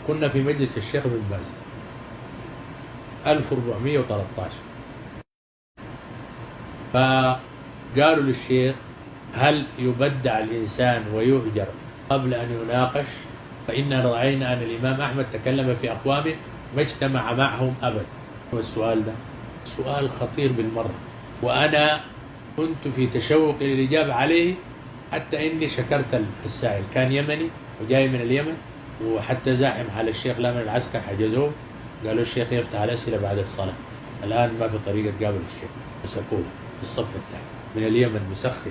كنا في مجلس الشيخ بن باز 1413. فقالوا للشيخ: هل يبدع الإنسان ويهجر قبل أن يناقش؟ فإنا رأينا أن الإمام أحمد تكلم في أقوام ما اجتمع معهم أبدا. والسؤال ده سؤال خطير بالمرة، وأنا كنت في تشوق للإجابة عليه، حتى إني شكرت السائل، كان يمني وجاي من اليمن، وحتى زاحم على الشيخ لامن العسكر، حجزوه، قالوا الشيخ يفتح الأسئلة بعد الصلاة، الآن ما في طريقة تقابل الشيخ، مسكوه في الصف الثاني من اليمن مسخن.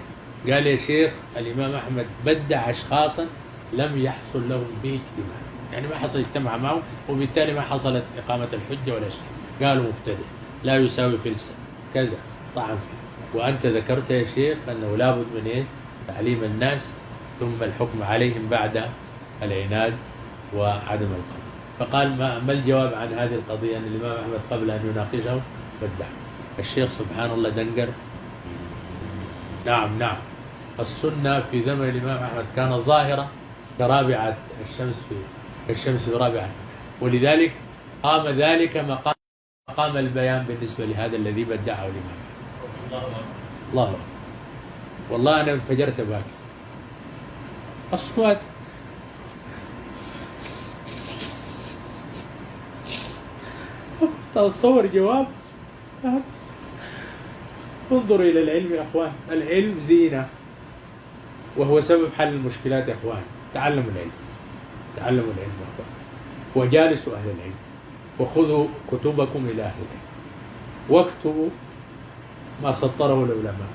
قال: يا شيخ، الإمام أحمد بدع أشخاصا لم يحصل لهم به اجتماع، يعني ما حصل اجتماع معه، وبالتالي ما حصلت إقامة الحجة ولا شيء. قالوا: مبتدئ، لا يساوي فلسة، كذا، طعن فيه. وأنت ذكرت يا شيخ أنه لابد من إيه؟ تعليم الناس ثم الحكم عليهم بعد العناد وعدم القبول. فقال: ما الجواب عن هذه القضية؟ أن الإمام أحمد قبل أن يناقشه بدع. الشيخ سبحان الله دنقر: نعم نعم، السنة في زمن الإمام أحمد كانت ظاهرة كرابعة الشمس في رابعة، ولذلك قام ذلك مقام البيان بالنسبة لهذا الذي بدعه الإمام. الله أكبر. والله أنا انفجرت باكي. أصوات تصور جواب. انظروا إلى العلم يا أخوان، العلم زينة وهو سبب حل المشكلات يا أخوان. تعلموا العلم، تعلموا العلم يا أخوان، وجالسوا أهل العلم، وخذوا كتبكم إلى أهل العلم، واكتبوا ما سطره العلماء،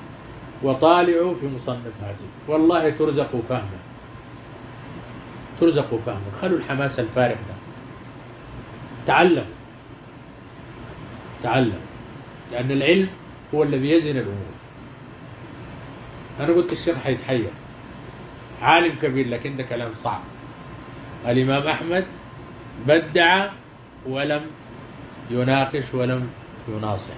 وطالعوا في مصنفاتهم، والله ترزقوا فهما، ترزقوا فهما. خلوا الحماس الفارغ ده، تعلموا، تعلموا، لأن العلم هو الذي يزن الأمور. أنا قلت الشيخ حيتحير، عالم كبير لكن ده كلام صعب. الإمام أحمد بدع ولم يناقش ولم يناصح.